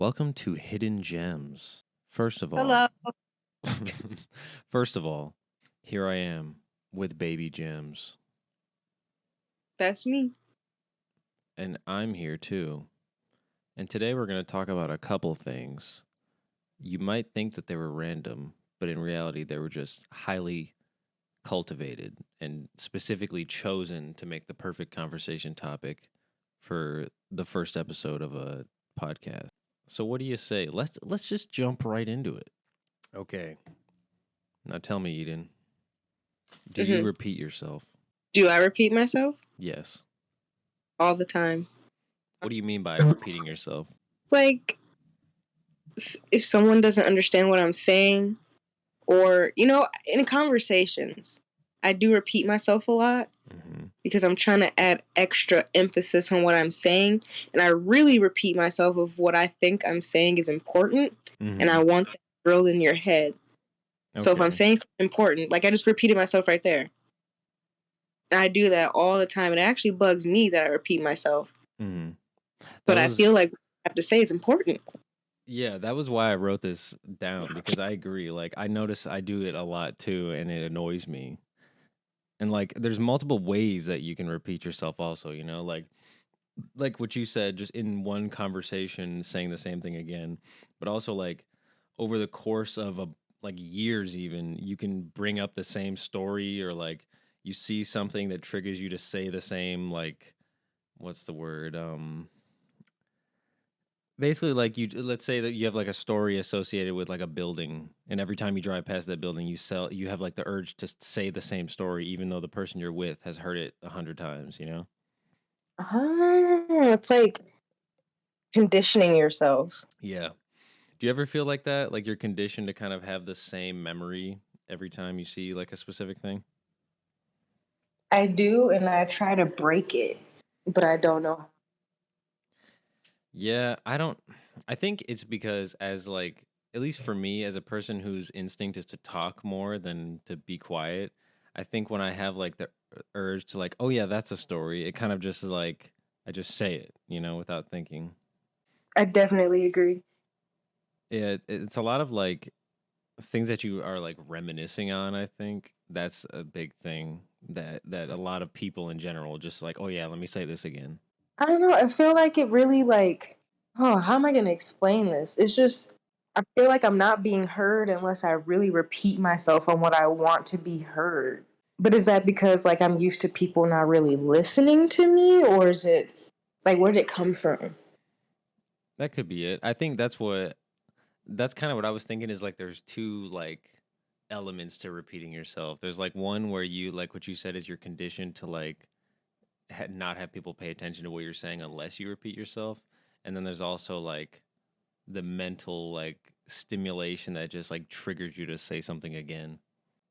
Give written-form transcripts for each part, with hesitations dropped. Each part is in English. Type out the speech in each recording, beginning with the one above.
Welcome to Hidden Gems. First of all, Hello. first of all, here I am with bbyjemz, That's me. and I'm here too. And today we're going to talk about a couple things. You might think that they were random, but in reality, they were just highly cultivated and specifically chosen to make the perfect conversation topic for the first episode of a podcast. So what do you say? Let's just jump right into it. Okay. Now tell me, Eden, do you hmm repeat yourself? Do I repeat myself? Yes. All the time? What do you mean by repeating yourself? Like, if someone doesn't understand what I'm saying, or, in conversations, I do repeat myself a lot Mm-hmm. because I'm trying to add extra emphasis on what I'm saying. And I really repeat myself of what I think I'm saying is important. And I Mm-hmm. want that drilled in your head. So if I'm Okay. saying something important, like I just repeated myself right there. And I do that all the time. And it actually bugs me that I repeat myself. Mm-hmm. That But I was feel like what I have to say is important. Yeah, that was why I wrote this down because I agree. Like I notice I do it a lot too, and it annoys me. And like there's multiple ways that you can repeat yourself also, like what you said, just in one conversation saying the same thing again, but also like over the course of like years even, you can bring up the same story or like you see something that triggers you to say the same like what's the word? Basically like let's say that you have like a story associated with like a building and every time you drive past that building you have like the urge to say the same story even though the person you're with has heard it 100 times, you know? It's like conditioning yourself. Yeah. Do you ever feel like that? Like you're conditioned to kind of have the same memory every time you see like a specific thing? I do, and I try to break it, but I don't know. Yeah, I think it's because as like at least for me as a person whose instinct is to talk more than to be quiet, I think when I have like the urge to like, oh yeah, that's a story, it kind of just is like I just say it, without thinking. I definitely agree. Yeah, it's a lot of like things that you are like reminiscing on, I think. That's a big thing that a lot of people in general just like, oh yeah, let me say this again. I don't know. I feel like it really how am I going to explain this? It's just, I feel like I'm not being heard unless I really repeat myself on what I want to be heard. But is that because like I'm used to people not really listening to me, or is it like where did it come from? That could be it. I think that's kind of what I was thinking is like there's two like elements to repeating yourself. There's like one where you like what you said is you're conditioned to like not have people pay attention to what you're saying unless you repeat yourself. And then there's also like the mental like stimulation that just like triggers you to say something again.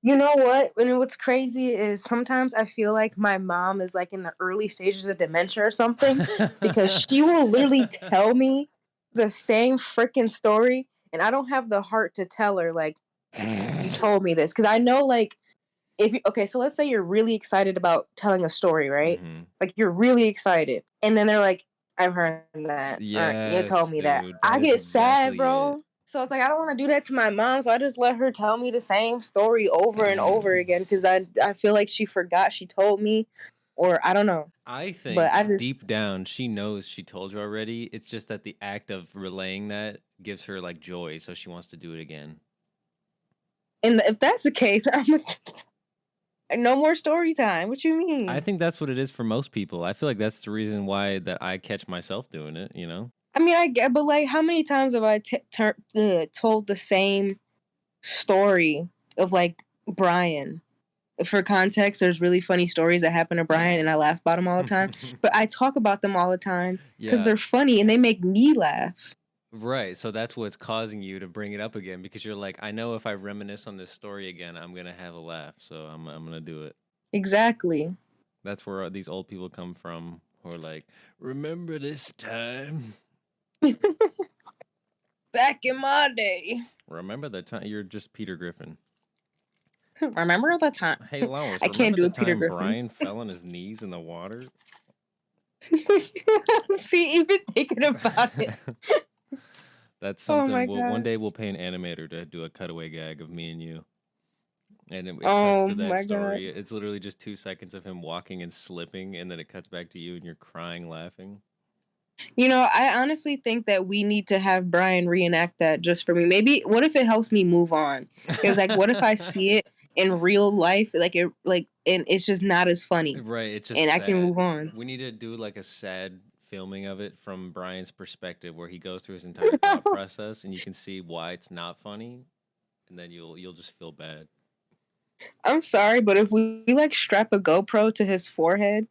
You know what? And what's crazy is sometimes I feel like my mom is like in the early stages of dementia or something because she will literally tell me the same freaking story and I don't have the heart to tell her like you told me this because I know like okay, so let's say you're really excited about telling a story, right? Hmm. Like you're really excited and then they're like I've heard that. All right, you told Yes, me that. dude, that I is get sad, exactly bro. it. So it's like I don't want to do that to my mom, so I just let her tell me the same story over and over again because I feel like she forgot she told me, or I don't know. I But I think just deep down she knows she told you already. It's just that the act of relaying that gives her like joy, so she wants to do it again. and if that's the case, no more story time. What you I mean? think that's what it is for most people. I feel like that's the reason why that I catch myself doing it, you know? I mean, I get, but like, how many times have I told the same story of like Brian? For context, there's really funny stories that happen to Brian, and I laugh about them all the time. But I talk about them all the time because Yeah, they're funny and they make me laugh. right. So that's what's causing you to bring it up again because you're like, I know if I reminisce on this story again, I'm gonna have a laugh. So I'm gonna do it. Exactly. That's where these old people come from who are like, remember this time? Back in my day. Remember the time you're just Peter Griffin. Remember the time? Hey Lois, I can't remember do the a Peter time Griffin. Brian fell on his knees in the water? See, even thinking about it. That's Oh something. my Well, one god. day we'll pay an animator to do a cutaway gag of me and you, and it cuts Oh to that my god. story. It's literally just 2 seconds of him walking and slipping, and then it cuts back to you, and you're crying, laughing. You know, I honestly think that we need to have Brian reenact that just for me. Maybe what if it helps me move on? Because like, what if I see it in real life, and it's just not as funny, Right, it's and just I can sad. move on. We need to do like a sad filming of it from Brian's perspective, where he goes through his entire thought process, and you can see why it's not funny, and then you'll just feel bad. I'm sorry, but if we like strap a GoPro to his forehead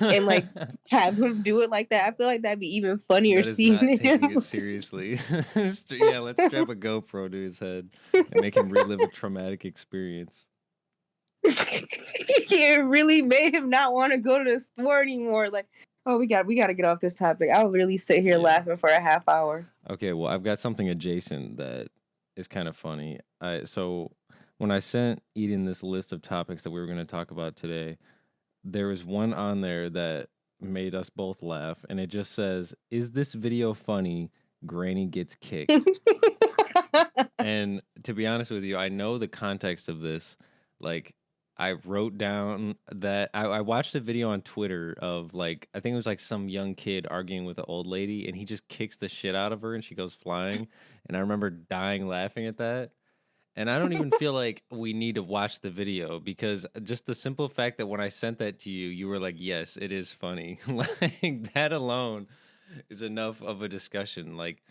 and like have him do it like that, I feel like that'd be even funnier That is not seeing taking him. it seriously. Yeah, let's strap a GoPro to his head and make him relive a traumatic experience. It really made him not want to go to the store anymore. Like, oh, we got to get off this topic. I'll really sit here Yeah. laughing for a half hour. Okay, well, I've got something adjacent that is kind of funny. So when I sent Eden this list of topics that we were going to talk about today, there was one on there that made us both laugh, and it just says, "Is this video funny? Granny gets kicked." And to be honest with you, I know the context of this. Like, I wrote down that I watched a video on Twitter of like, I think it was like some young kid arguing with an old lady, and he just kicks the shit out of her and she goes flying. And I remember dying laughing at that. And I don't even feel like we need to watch the video, because just the simple fact that when I sent that to you, you were like, yes, it is funny. Like, that alone is enough of a discussion. Like,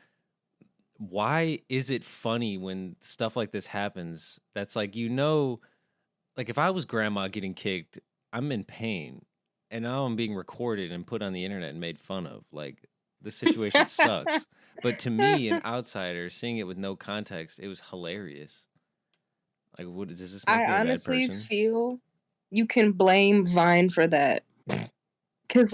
why is it funny when stuff like this happens? That's like, like if I was grandma getting kicked, I'm in pain. And now I'm being recorded and put on the internet and made fun of. Like, the situation sucks. But to me, an outsider seeing it with no context, it was hilarious. Like, what does this I make me a bad honestly person? feel you can blame Vine for that. Because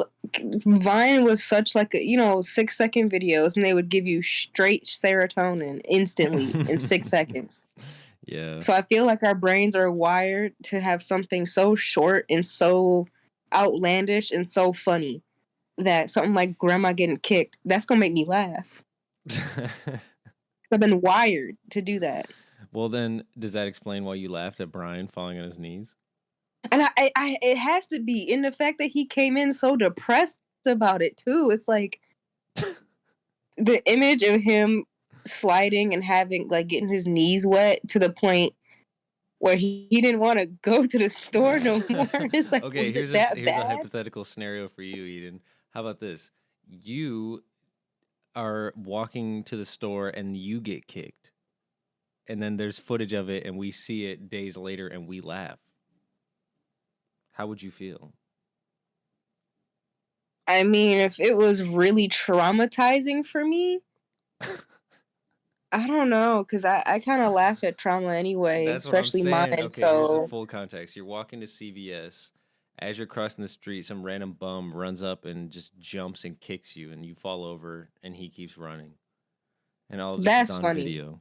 Vine was such like 6-second videos, and they would give you straight serotonin instantly in 6 seconds. Yeah. So I feel like our brains are wired to have something so short and so outlandish and so funny that something like grandma getting kicked, that's gonna make me laugh. I've been wired to do that. Well, then, does that explain why you laughed at Brian falling on his knees? And it has to be in the fact that he came in so depressed about it too. It's like the image of him sliding and having like getting his knees wet to the point where he didn't want to go to the store no more. It's like, Okay, was it that here's a bad? hypothetical scenario for you, Eden. How about this? You are walking to the store and you get kicked. And then there's footage of it and we see it days later and we laugh. How would you feel? I mean, if it was really traumatizing for me, I don't know, because I kind of laugh at trauma anyway, That's what I'm especially saying. mine. Okay, here's the So full context. You're walking to CVS. As you're crossing the street, some random bum runs up and just jumps and kicks you, and you fall over, and he keeps running. And all of this is that's on funny. video.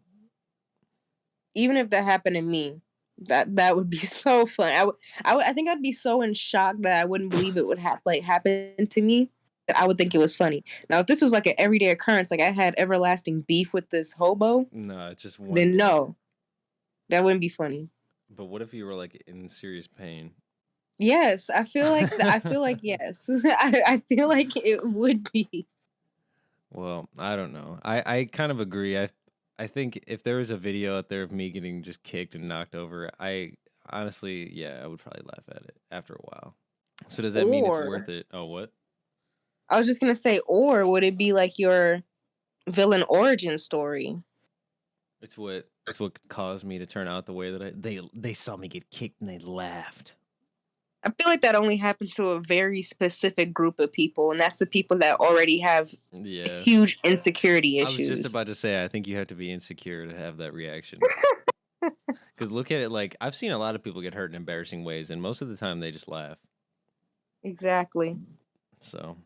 Even if that happened to me, that would be so fun. I think I'd be so in shock that I wouldn't believe it would happen to me. That I would think it was funny. Now, if this was like an everyday occurrence, like I had everlasting beef with this hobo, No, it's just one then day. no, that wouldn't be funny. But what if you were like in serious pain? Yes, I feel like yes. I feel like it would be. Well, I don't know. I kind of agree. I think if there was a video out there of me getting just kicked and knocked over, I honestly, yeah, I would probably laugh at it after a while. So does that mean it's worth Or it? Oh, what? I was just gonna say, or would it be like your villain origin story? It's what caused me to turn out the way that they saw me get kicked and they laughed. I feel like that only happens to a very specific group of people, and that's the people that already have Yeah. huge insecurity I was just issues. about to say I think you have to be insecure to have that reaction. Cuz look at it, like I've seen a lot of people get hurt in embarrassing ways and most of the time they just laugh. Exactly. So,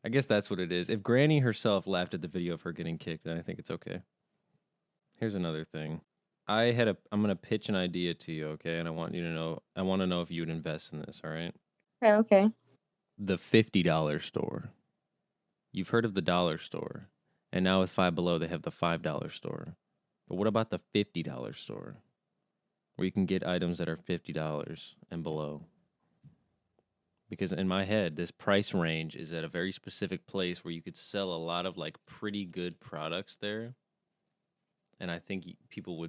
I guess that's what it is. If Granny herself laughed at the video of her getting kicked, then I think it's okay. Here's another thing. I'm going to pitch an idea to you, okay? And I want to know if you would invest in this, all right? Okay, okay. The $50 store. You've heard of the dollar store. And now with Five Below, they have the $5 store. But what about the $50 store, where you can get items that are $50 and below? Because in my head, this price range is at a very specific place where you could sell a lot of like pretty good products there. And I think people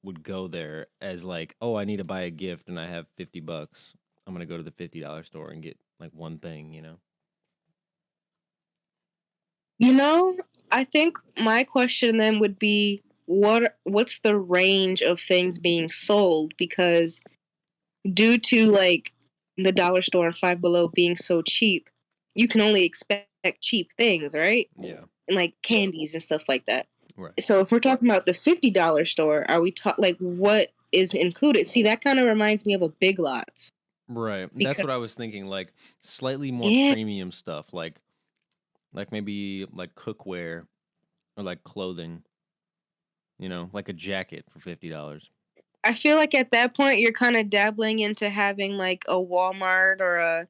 would go there as like, oh, I need to buy a gift and I have $50. I'm gonna go to the $50 store and get like one thing, you know? You know, I think my question then would be what's the range of things being sold? Because due to like the dollar store and Five Below being so cheap, you can only expect cheap things, right? Yeah. And like candies and stuff like that. Right. So if we're talking about the $50 store, are we like what is included? See, that kind of reminds me of a Big Lots. Right. That's Because what I was thinking. Like slightly more yeah, premium stuff, like maybe like cookware or like clothing, you know, like a jacket for $50. I feel like at that point you're kind of dabbling into having like a Walmart or a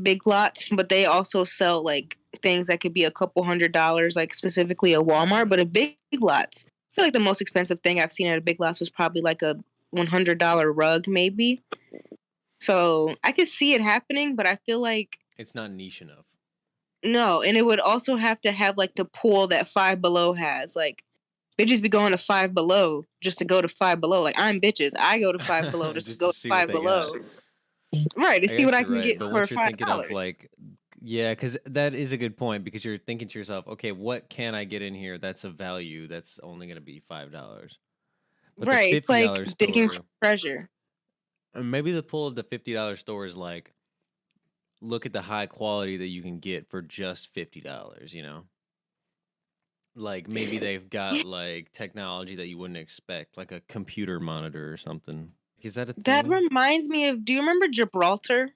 Big Lots, but they also sell like things that could be a couple $100, like specifically a Walmart, but a Big Lots. I feel like the most expensive thing I've seen at a Big Lots was probably like a $100 rug, maybe. So I could see it happening, but I feel like It's not niche enough. no, and it would also have to have like the pool that Five Below has. Like bitches be going to Five Below just to go to Five Below. Like I'm bitches, I go to Five Below just to Just go to to see what Five they got. Below, right? To I see what guess I you're can right. get But for once you're five thinking of dollars. like, yeah, because that is a good point because you're thinking to yourself, okay, what can I get in here that's of value that's only going to be $5? But the Right, it's like $50 digging for store, treasure. maybe the pull of the $50 store is like, look at the high quality that you can get for just $50, you know? Like maybe they've Yeah, got like technology that you wouldn't expect, like a computer monitor or something. Is that a that thing? reminds me of. Do you remember Gibraltar?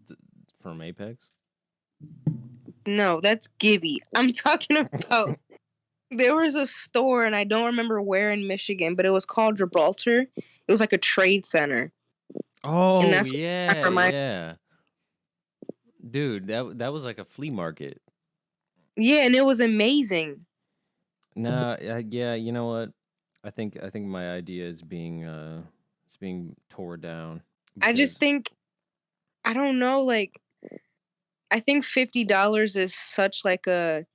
Th- from Apex? No, that's Gibby. I'm talking about. There was a store, and I don't remember where in Michigan, but it was called Gibraltar. It was like a trade center, and Oh that's what that yeah, reminds. yeah. Dude, that was like a flea market. Yeah, and it was amazing. Nah, yeah, you know what? I think my idea is being it's being tore down I just because think I don't know. Like I think $50 is such like an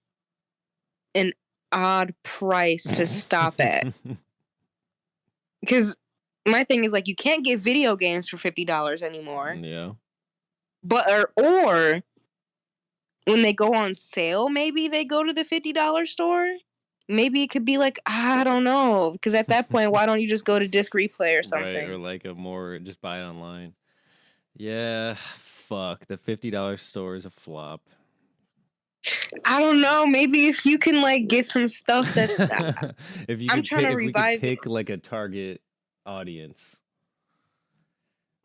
odd price to stop at. Because my thing is like you can't get video games for $50 anymore. yeah. But or when they go on sale, maybe they go to the $50 store. Maybe it could be like I don't know. Because at that point, why don't you just go to Disc Replay or Right, or something? like a more just buy it online. Yeah, fuck. The $50 store is a flop. I don't know. Maybe if you can like get some stuff that If you I'm could trying pick, to if we could revive it. pick like a target audience,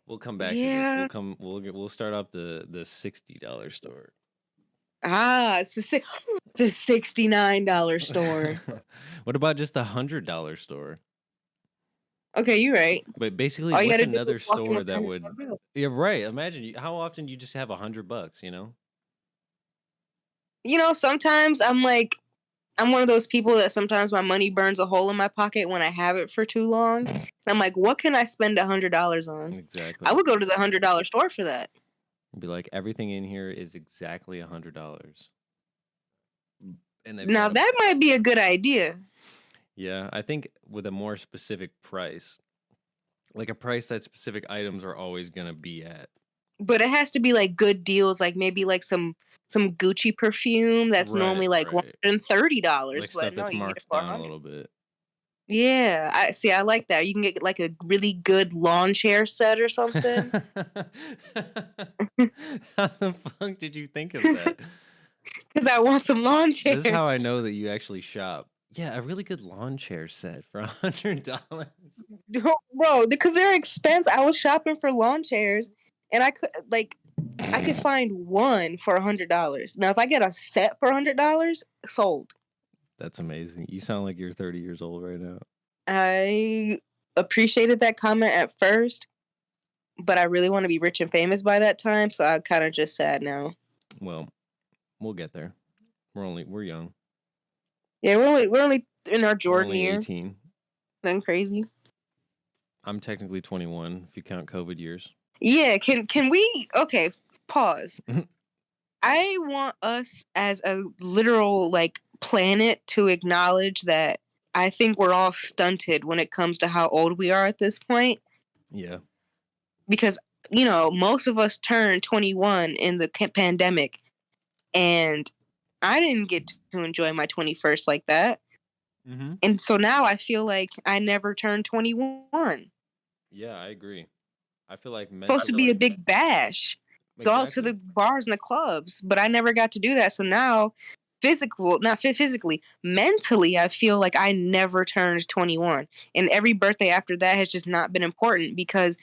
we'll come back to this. Yeah. We'll start up the $60 store. It's the $69 store. What about just the $100 store? Okay, you're right. But basically, All you what's gotta do is another walk in store with that would? $100. Yeah, right. Imagine how often you just have $100, you know? You know, sometimes I'm one of those people that sometimes my money burns a hole in my pocket when I have it for too long. And I'm like, what can I spend $100 on? I Exactly. would go to the $100 store for that. Be like, everything in here is exactly $100, and they've Now got a that might be a good idea. yeah. I think with a more specific price, like a price that specific items are always gonna be at. But it has to be like good deals, like maybe like some Gucci perfume that's Right, normally like right. $130, Like but stuff no, that's you can get it marked for down a 100. little bit. Yeah, I see. I like that. You can get like a really good lawn chair set or something. How the fuck did you think of that? Because I want some lawn This is how I chairs. know that you actually shop. Yeah, a really good lawn chair set for $100. Bro, because they're expensive. I was shopping for lawn chairs, and I could find one for $100. Now, if I get a set for $100, sold. That's amazing. You sound like you're 30 years old right now. I appreciated that comment at first, but I really want to be rich and famous by that time, so I kind of just sad now. Well, we'll get there. We're young. Yeah, we're only in our We're Jordan only year. 18. Nothing crazy. I'm technically 21 if you count COVID years. Yeah, can we okay, pause. I want us as a literal like planet to acknowledge that I think we're all stunted when it comes to how old we are at this point Yeah. because most of us turned 21 in the pandemic and I didn't get to enjoy my 21st like that. Mm-hmm. And so now I feel like I never turned 21. Yeah, I agree. I feel like Supposed to mentally, be a like, big bash. Go out to exactly. the bars and the clubs, but I never got to do that. So now, not physically, mentally, I feel like I never turned 21. And every birthday after that has just not been important because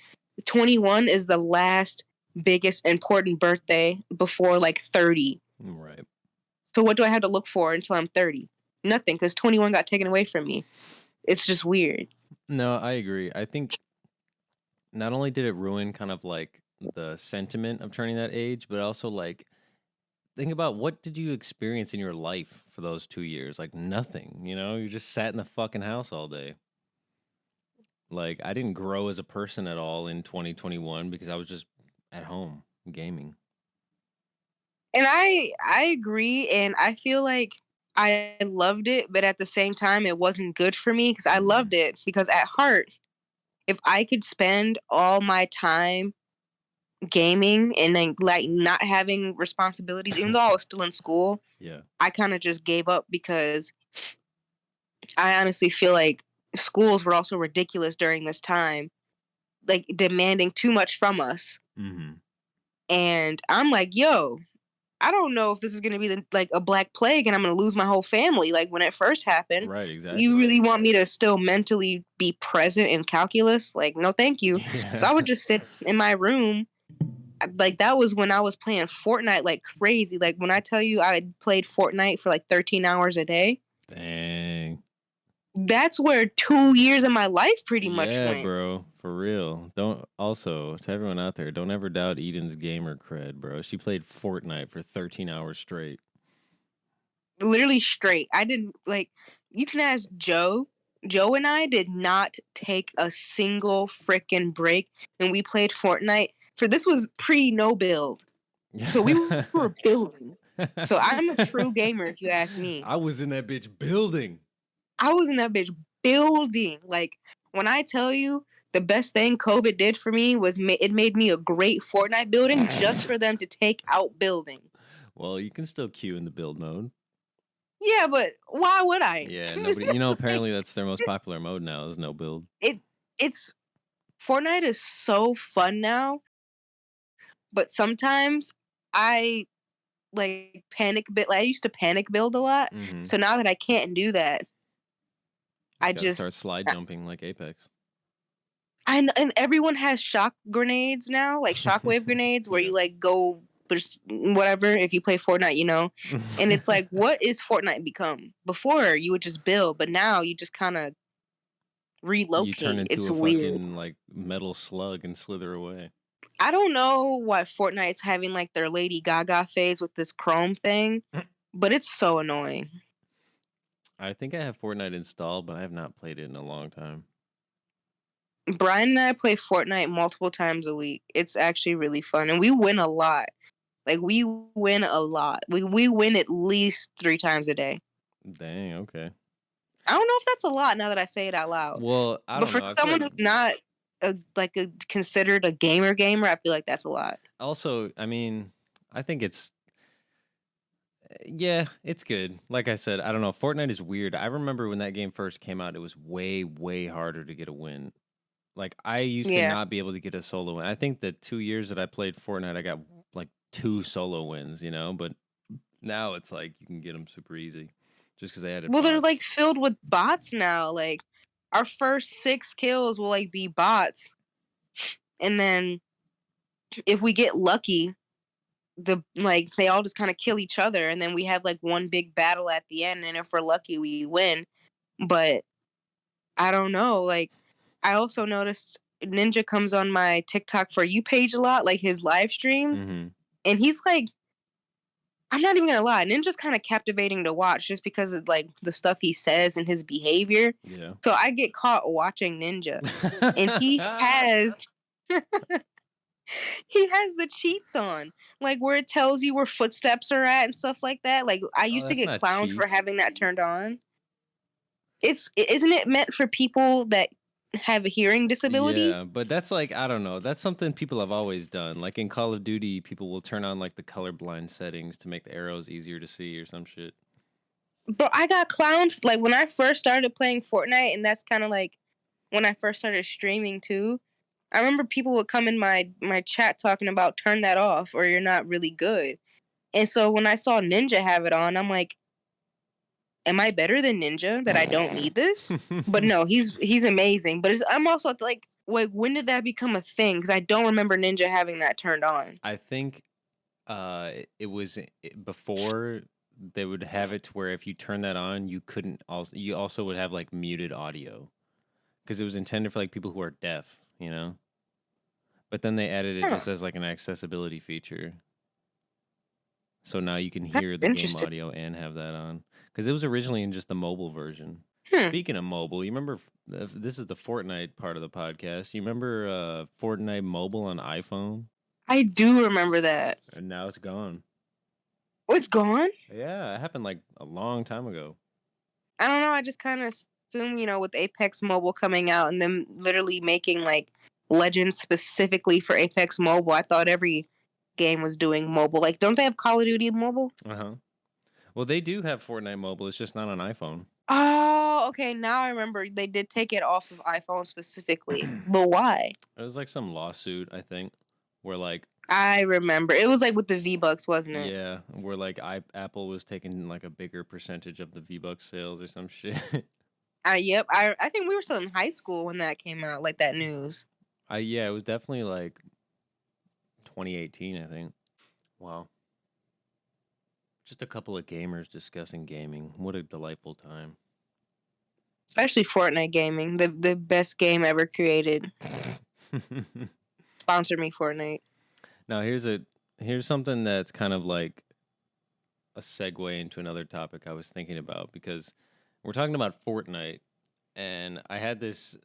21 is the last biggest important birthday before like 30. Right. So what do I have to look for until I'm 30? Nothing, because 21 got taken away from me. It's just weird. No, I agree. I think not only did it ruin kind of like the sentiment of turning that age, but also like think about what did you experience in your life for those 2 years? Like nothing, you just sat in the fucking house all day. Like I didn't grow as a person at all in 2021 because I was just at home gaming. And I agree, and I feel like I loved it, but at the same time, it wasn't good for me because I Mm, loved it. Because at heart, if I could spend all my time gaming and then like not having responsibilities, even though I was still in school, yeah. I kind of just gave up because I honestly feel like schools were also ridiculous during this time, like demanding too much from us. Hmm. And I'm like, yo, I don't know if this is gonna be like a black plague and I'm gonna lose my whole family. Like when it first happened, Right, you exactly. really want me to still mentally be present in calculus? Like, no, thank you. So Yeah. I would just sit in my room. Like that was when I was playing Fortnite like crazy. Like when I tell you I played Fortnite for like 13 hours a day, Dang. that's where 2 years of my life pretty much Yeah, went. bro. For real. Don't also to everyone out there, don't ever doubt Eden's gamer cred, bro. She played Fortnite for 13 hours straight. Literally straight. I didn't like you can ask Joe. Joe and I did not take a single freaking break when we played Fortnite. For this was pre no build. So we were building. So I'm a true gamer if you ask me. I was in that bitch building. I was in that bitch building. Like when I tell you the best thing COVID did for me was it made me a great Fortnite building just for them to take out building. Well, you can still queue in the build mode. Yeah, but why would I? Yeah, nobody, apparently that's their most popular mode now is no build. It's Fortnite is so fun now, but sometimes I like panic bit. Like, I used to panic build a lot, Mm-hmm. so now that I can't do that, I Got to start just slide jumping like Apex. and everyone has shock grenades now, like shockwave grenades, where Yeah. you like go whatever. If you play Fortnite, and it's like, what is Fortnite become? Before you would just build, but now you just kind of You turn relocate. into It's a weird. fucking like metal slug and slither away. I don't know why Fortnite's having like their Lady Gaga phase with this Chrome thing, but it's so annoying. I think I have Fortnite installed, but I have not played it in a long time. Brian and I play Fortnite multiple times a week. It's actually really fun, and we win a lot. Like we win a lot. We win at least 3 times a day. Dang, okay. I don't know if that's a lot now that I say it out loud, Well, I but don't for know. I feel someone like who's not a considered a gamer, I feel like that's a lot. also, I mean, I think it's yeah, it's good. Like I said, I don't know. Fortnite is weird. I remember when that game first came out, it was way, way harder to get a win. Like I used to Yeah. not be able to get a solo win. I think the 2 years that I played Fortnite, I got like 2 solo wins, but now it's like you can get them super easy just because they added Well, they're bots. like filled with bots now. Like our first 6 kills will like be bots, and then if we get lucky, they all just kind of kill each other, and then we have like one big battle at the end, and if we're lucky, we win. But I don't know. Like I also noticed Ninja comes on my TikTok for you page a lot, like his live streams, Hmm. and he's like I'm not even gonna lie, Ninja's kind of captivating to watch just because of like the stuff he says and his behavior. Yeah. So I get caught watching Ninja, and he has the cheats on, like where it tells you where footsteps are at and stuff like that. Like I Oh, used to that's get not clowned for cheats. having that turned on. Isn't it meant for people that have a hearing disability? Yeah, but that's like, I don't know. That's something people have always done. Like in Call of Duty, people will turn on like the colorblind settings to make the arrows easier to see or some shit. But I got clowned like when I first started playing Fortnite, and that's kind of like when I first started streaming too. I remember people would come in my chat talking about turn that off or you're not really good. And so when I saw Ninja have it on, I'm like, am I better than Ninja that I don't need this? But no, he's amazing. But I'm also like, when did that become a thing? Because I don't remember Ninja having that turned on. I think it was before they would have it to where if you turn that on, you also would have like muted audio because it was intended for like people who are deaf, you know? But then they added it Huh, just as like an accessibility feature. So now you can that's hear the game interesting. audio and have that on because it was originally in just the mobile version. Hmm, Speaking of mobile, you remember this is the Fortnite part of the podcast. You remember Fortnite mobile on iPhone? I do remember that. And now it's gone. Oh, it's gone? Yeah, it happened like a long time ago. I don't know. I just kind of assume, with Apex Mobile coming out and them literally making like Legends specifically for Apex Mobile, I thought every game was doing mobile. Like, don't they have Call of Duty mobile? Uh huh. Well, they do have Fortnite mobile. It's just not on iPhone. Oh, okay. Now I remember they did take it off of iPhone specifically. But why? It was like some lawsuit, I think, where like I remember. It was like with the V-Bucks, wasn't it? yeah, where like Apple was taking like a bigger percentage of the V-Bucks sales or some shit. Yep. I think we were still in high school when that came out, like that news. Yeah, it was definitely like 2018, I think. Wow. Just a couple of gamers discussing gaming. What a delightful time. Especially Fortnite gaming, the best game ever created. Sponsor me, Fortnite. Now here's something that's kind of like a segue into another topic I was thinking about because we're talking about Fortnite and I had this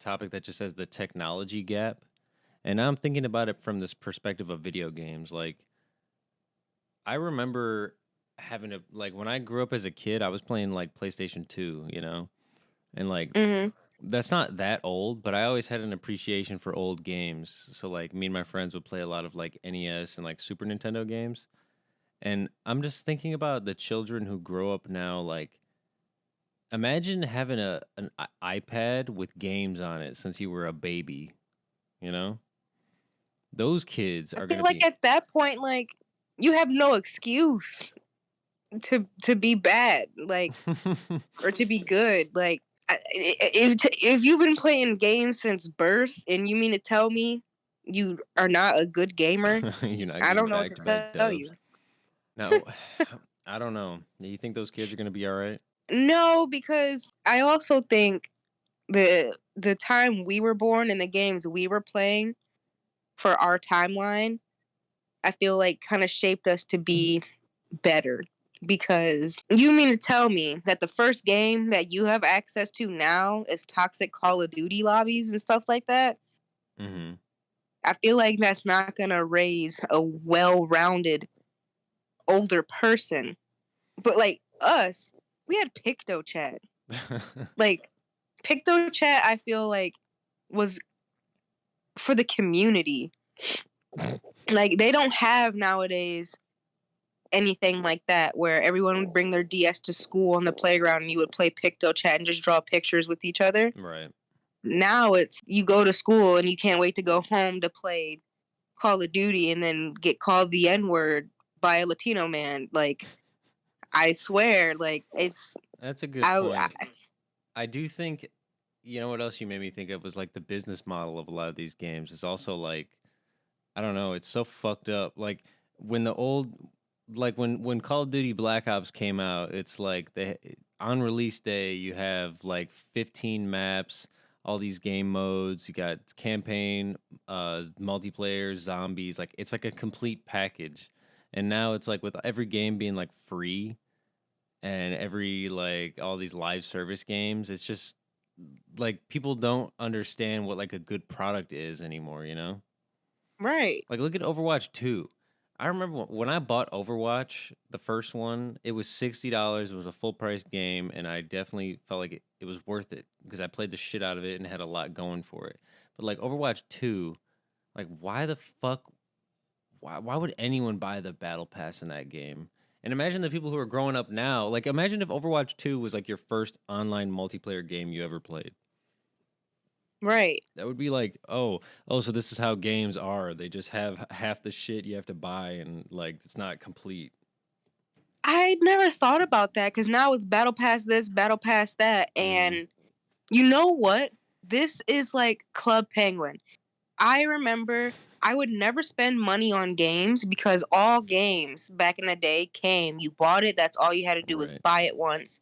topic that just says the technology gap and now I'm thinking about it from this perspective of video games. Like I remember having a like when I grew up as a kid, I was playing like PlayStation 2, you know? And like Mhm. that's not that old, but I always had an appreciation for old games. So like me and my friends would play a lot of like NES and like Super Nintendo games. And I'm just thinking about the children who grow up now. Like, imagine having iPad with games on it since you were a baby. You know, those kids I are feel gonna like be. at that point, like you have no excuse to be bad, like or to be good. Like if you've been playing games since birth, and you mean to tell me you are not a good gamer, You're not I getting don't know what back to to back tell dubs. you. Now, I don't know. Do you think those kids are gonna be all right? No, because I also think the time we were born and the games we were playing for our timeline, I feel like kind of shaped us to be better. Because you mean to tell me that the first game that you have access to now is toxic Call of Duty lobbies and stuff like that? Mm-hmm. I feel like that's not gonna raise a well-rounded older person. But like us, we had Picto Chat. Like Picto Chat, I feel like was for the community. Like they don't have nowadays anything like that where everyone would bring their DS to school on the playground and you would play Picto Chat and just draw pictures with each other. Right. Now it's you go to school and you can't wait to go home to play Call of Duty and then get called the N word by a Latino man. Like I swear, like it's That's a good I point. I do think, you know what else you made me think of was like the business model of a lot of these games is also like I don't know, it's so fucked up. Like when the old like when Call of Duty Black Ops came out, it's like they on release day you have like 15 maps, all these game modes, you got campaign, multiplayer, zombies, like it's like a complete package. And now it's like with every game being like free and every like all these live service games, it's just like people don't understand what like a good product is anymore, you know? Right. Like look at Overwatch 2. I remember when I bought Overwatch, the first one, it was $60. It was a full price game, and I definitely felt like it was worth it because I played the shit out of it and had a lot going for it. But like Overwatch 2, like why the fuck why would anyone buy the battle pass in that game? And imagine the people who are growing up now. Like imagine if Overwatch 2 was like your first online multiplayer game you ever played. Right. That would be like, oh, so this is how games are. They just have half the shit you have to buy and like it's not complete. I never thought about that because now it's battle pass this, battle pass that, Mhm. and you know what? This is like Club Penguin. I remember I would never spend money on games because all games back in the day came. You bought it. That's all you had to do was Right. buy it once,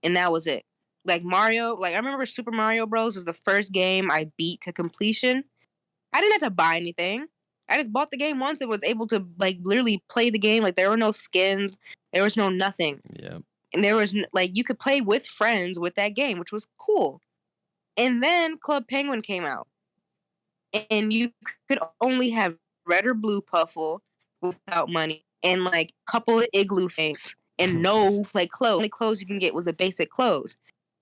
and that was it. Like Mario, like I remember Super Mario Bros. Was the first game I beat to completion. I didn't have to buy anything. I just bought the game once and was able to like literally play the game. Like there were no skins, there was no nothing, Yeah. and there was like you could play with friends with that game, which was cool. And then Club Penguin came out, and you could only have red or blue puffle without money, and like a couple of igloo things, and no like clothes. Only clothes you can get was the basic clothes.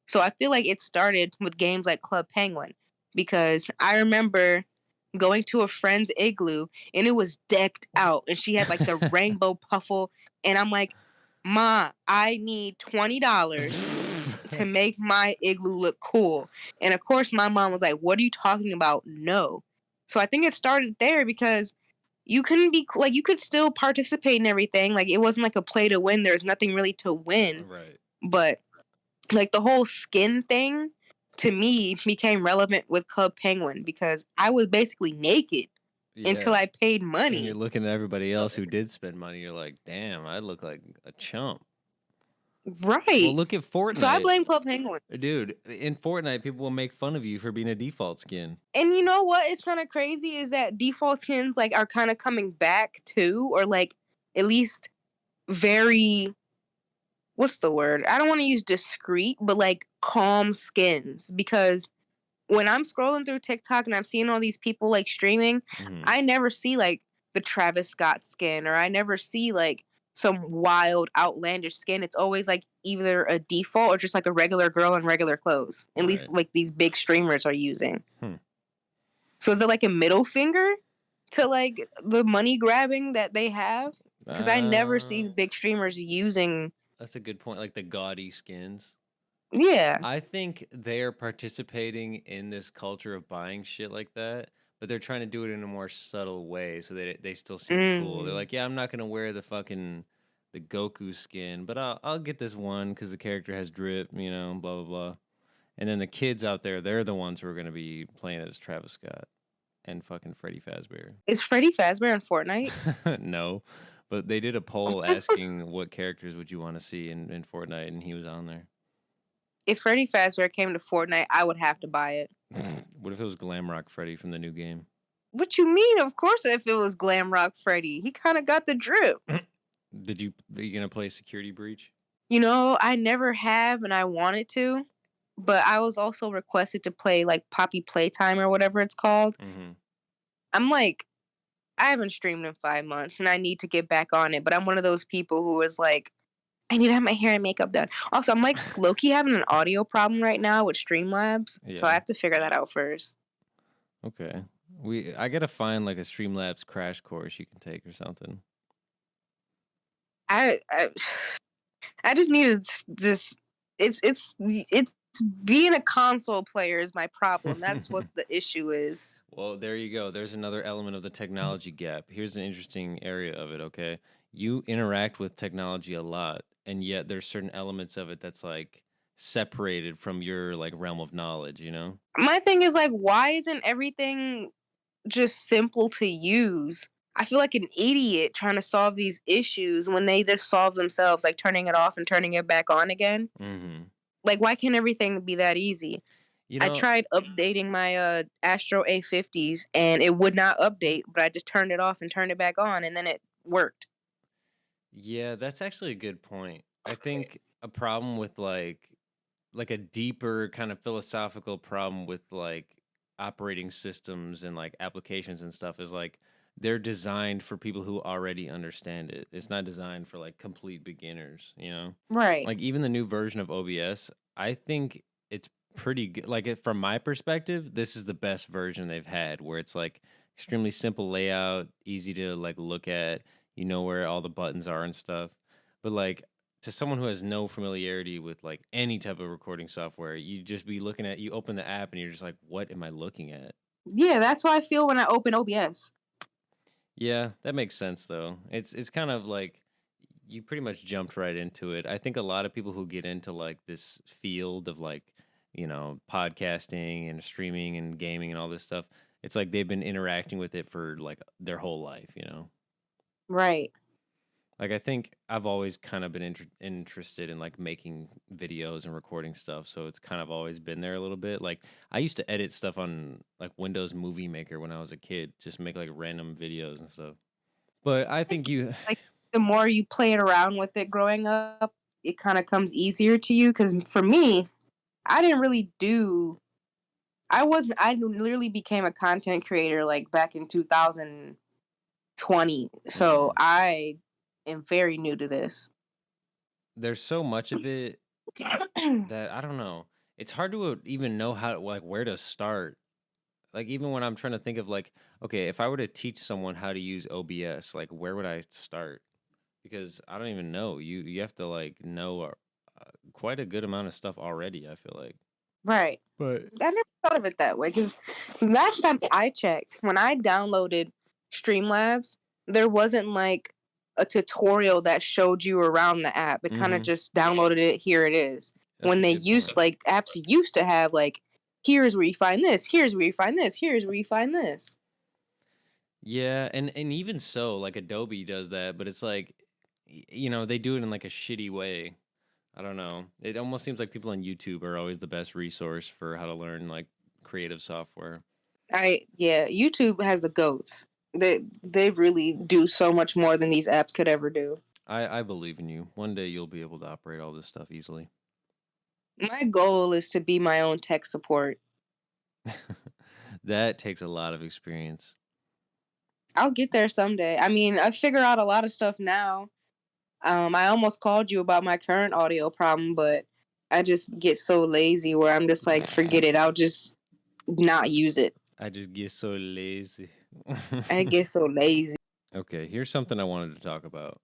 So I feel like it started with games like Club Penguin because I remember going to a friend's igloo and it was decked out and she had like the rainbow puffle, and I'm like, "Ma, I need $20 to make my igloo look cool." And of course my mom was like, "What are you talking about? No." So I think it started there because you couldn't be like you could still participate in everything. Like it wasn't like a play to win. There's nothing really to win, Right. but like the whole skin thing to me became relevant with Club Penguin because I was basically naked until Yeah. I paid And you're money. looking at everybody else who did spend money. You're like, damn, I look like a chump. Well, Right. look at So I Fortnite. blame Club Penguin. Dude, in Fortnite, people will make fun of you for being a default skin. And you know what is kind of crazy is that default skins like are kind of coming back too, or like at least very what's the word? I don't want to use discreet, but like calm skins because when I'm scrolling through TikTok and I'm seeing all these people like streaming, Mhm. I never see like the Travis Scott skin or I never see like some wild outlandish skin. It's always like either a default or just like a regular girl in regular clothes. At least Right. like these big streamers are using. Hmm. So is it like a middle finger to like the money grabbing that they have? Because I never see Uh, big streamers using. that's a good point. Like the gaudy skins. Yeah. I think they're participating in this culture of buying shit like that, but they're trying to do it in a more subtle way so that they still seem cool. They're Mm. like, yeah, I'm not gonna wear the Goku skin, but I'll get this one because the character has drip, you know, blah blah blah. And then the kids out there, they're the ones who are gonna be playing as Travis Scott and fucking Freddy Fazbear. Is Freddy Fazbear on Fortnite? No, but they did a poll asking what characters would you want to see in Fortnite, and he was on there. If Freddy Fazbear came to Fortnite, I would have to buy it. What if it was Glamrock Freddy from the new game? What you mean? Of course, if it was Glam Rock Freddy, he kind of got the drip. Are you gonna play Security Breach? You know, I never have, and I wanted to, but I was also requested to play like Poppy Playtime or whatever it's called. Mm-hmm. I'm like, I haven't streamed in 5 months, and I need to get back on it. But I'm one of those people who is like, I need to have my hair and makeup done. Also, I'm like Loki having an audio problem right now with Streamlabs, so I Yeah. have to figure that out first. Okay. I gotta find like a Streamlabs crash course you can take or something. I I just need to just it's being a console player is my problem. That's what the issue is. Well, there you go. There's another element of the technology gap. Here's an interesting area of it, okay? You interact with technology a lot, and yet there's certain elements of it that's like separated from your like realm of knowledge, you know? My thing is like, why isn't everything just simple to use? I feel like an idiot trying to solve these issues when they just solve themselves, like turning it off and turning it back on again. Mm-hmm. Like, why can't everything be that easy? You I know, tried updating my Astro A50s and it would not update, but I just turned it off and turned it back on and then it worked. Yeah, that's actually a good point. I think a problem with like a deeper kind of philosophical problem with like operating systems and like applications and stuff is like they're designed for people who already understand it. It's not designed for like complete beginners, you know? Right. Like even the new version of OBS, I think it's pretty good. Like from my perspective, this is the best version they've had where it's like extremely simple layout, easy to like look at, you know where all the buttons are and stuff. But like to someone who has no familiarity with like any type of recording software, you just be looking at you open the app and you're just like, what am I looking at? Yeah, that's how I feel when I open OBS. Yeah, that makes sense though. It's kind of like you pretty much jumped right into it. I think a lot of people who get into like this field of like, podcasting and streaming and gaming and all this stuff, it's like they've been interacting with it for like their whole life, you know? Right. Like I think I've always kind of been interested in like making videos and recording stuff, so it's kind of always been there a little bit. Like I used to edit stuff on like Windows Movie Maker when I was a kid, just make like random videos and stuff. But I Like think you like, the more you play it around with it growing up, it kinda comes easier to you. Because for me, I didn't really do I literally became a content creator, like, back in 2020, so mm, I am very new to this. there's so much of it that I don't know. It's hard to even know how like where to start. Like even when I'm trying to think of like, okay, if I were to teach someone how to use OBS, like where would I start? Because I don't even know. You have to like know quite a good amount of stuff already, I feel like. Right. But I never thought of it that way. Because last time I checked, when I downloaded Streamlabs, there wasn't, like, a tutorial that showed you around the app. It kinda mhm, just downloaded it, here it is. that's When a they good used point. like, apps used to have, like, "Here's where you find this, here's where you find this, here's where you find this." Yeah, and even so, like Adobe does that, but it's like they do it in like a shitty way. I don't know. It almost seems like people on YouTube are always the best resource for how to learn like creative software. Yeah, YouTube has the goats. They really do so much more than these apps could ever do. I believe in you. One day you'll be able to operate all this stuff easily. My goal is to be my own tech support. That takes a lot of experience. I'll get there someday. I mean, I figure out a lot of stuff now. I almost called you about my current audio problem, but I just get so lazy where I'm just like, forget it. I'll just not use it. I just get so lazy. I get so lazy. Okay, here's something I wanted to talk about.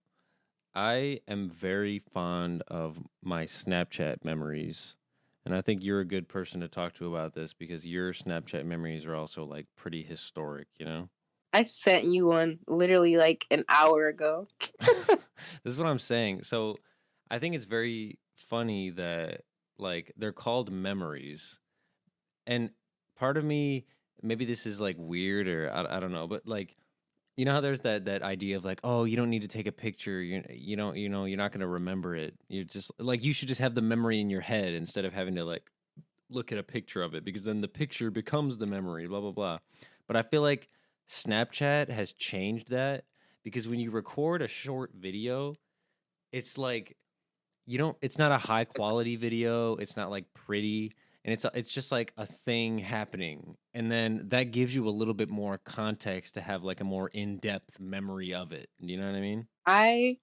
I am very fond of my Snapchat memories. And I think you're a good person to talk to about this because your Snapchat memories are also like pretty historic, you know? I sent you one literally like an hour ago. This is what I'm saying. So I think it's very funny that like they're called memories. And part of me, maybe this is like weird or I don't know, but like you know how there's that idea of like, oh, you don't need to take a picture. You don't, you're not gonna remember it. You're just like you should just have the memory in your head instead of having to like look at a picture of it because then the picture becomes the memory, blah blah blah. But I feel like Snapchat has changed that because when you record a short video, it's like you don't it's not a high quality video, it's not, like, pretty, and it's just, like, a thing happening, and then that gives you a little bit more context to have, like, a more in-depth memory of it, you know what I mean? I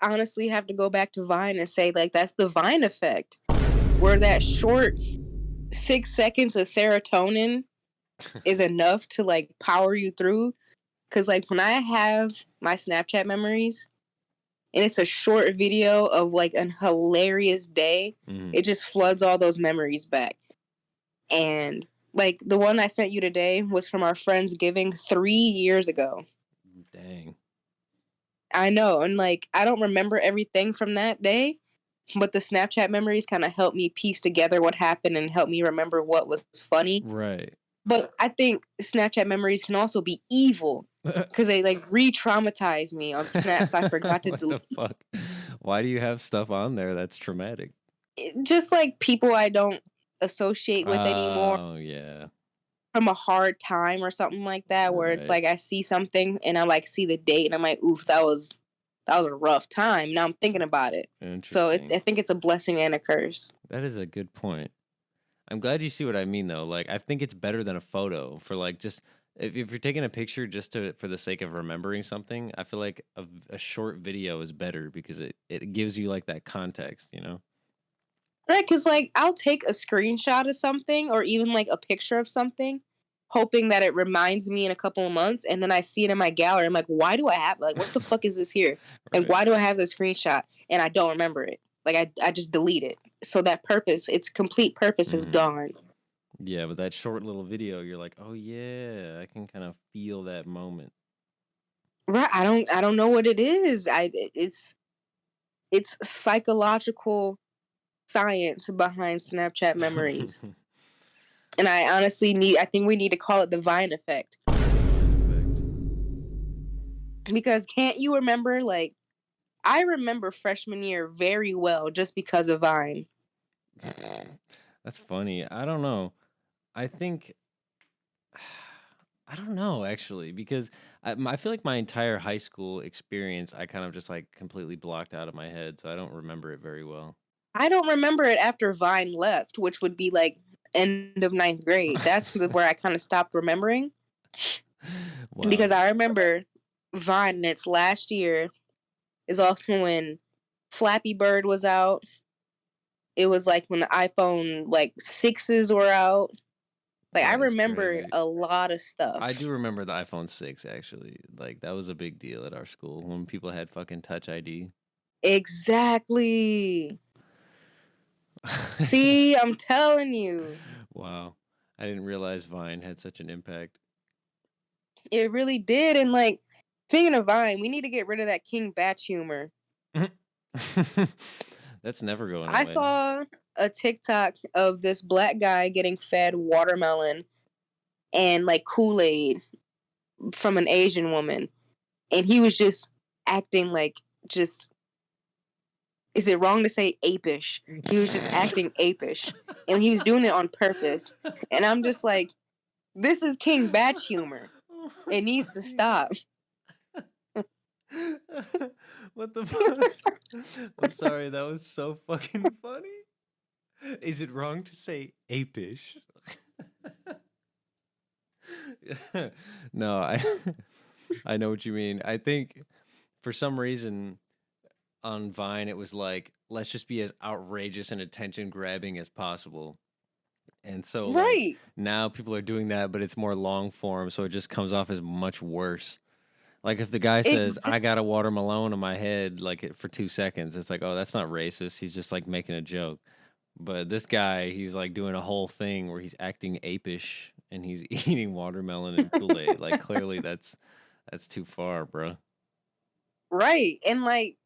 honestly have to go back to Vine and say, like, that's the Vine effect, where that short 6 seconds of serotonin is enough to like power you through. Cause like when I have my Snapchat memories and it's a short video of like an hilarious day, Mhm. it just floods all those memories back. And like the one I sent you today was from our Friendsgiving 3 years ago. Dang. I know. And like I don't remember everything from that day, but the Snapchat memories kind of help me piece together what happened and help me remember what was funny. Right. But I think Snapchat memories can also be evil because they like re-traumatize me of snaps I forgot to What the delete. fuck? Why do you have stuff on there that's traumatic? Just like people I don't associate with anymore Oh, yeah. from a hard time or something like that, where it's Right. like I see something and I like see the date and I'm like, oof, that was a rough time. Now I'm thinking about it. So I Interesting. think it's a blessing and a curse. That is a good point. I'm glad you see what I mean though. Like I think it's better than a photo for like just if you're taking a picture just to for the sake of remembering something, I feel like a short video is better because it gives you like that context, you know? Right, because like I'll take a screenshot of something or even like a picture of something, hoping that it reminds me in a couple of months, and then I see it in my gallery. I'm like, why do I have like what the fuck is this here? Like, Right. why do I have this screenshot and I don't remember it? Like I just delete it. So that purpose, its complete purpose is Mhm. gone. Yeah, but that short little video, you're like, "Oh yeah, I can kind of feel that moment." Right. I don't know what it is. It's psychological science behind Snapchat memories. And I think we need to call it the Vine effect. Vine Because can't you remember, like, I remember freshman year very well just because of Vine. effect. That's funny. I don't know. I think I don't know actually because I feel like my entire high school experience I kind of just like completely blocked out of my head, so I don't remember it very well. I don't remember it after Vine left, which would be like end of ninth grade. That's where I kind of stopped remembering Wow. because I remember Vine in its last year is also when Flappy Bird was out. It was like when the iPhone like sixes were out. Like I That is remember crazy. a lot of I stuff. do remember the iPhone 6 actually. Like that was a big deal at our school when people had fucking touch ID. Exactly. See, I'm telling you. Wow. I didn't realize Vine had such an impact. It really did. And like, speaking of Vine, we need to get rid of that King Batch humor. That's never going I away. saw a TikTok of this black guy getting fed watermelon and like Kool-Aid from an Asian woman. And he was just acting like just is it wrong to say apish? He was just acting apish. And he was doing it on purpose. And I'm just like, this is King Batch humor. Oh my It needs to fucking stop. what the fuck? I'm sorry, that was so fucking funny. Is it wrong to say apish? No, I I know what you mean. I think for some reason on Vine it was like let's just be as outrageous and attention grabbing as possible. And so like Right. now people are doing that but it's more long form so it just comes off as much worse. Like if the guy says, Ex- "I got a water Malone in my head," like for 2 seconds, it's like, oh, that's not racist. He's just like making a joke. But this guy, he's like doing a whole thing where he's acting apish and he's eating watermelon and Kool Aid. Like clearly, that's too far, bro. right. And like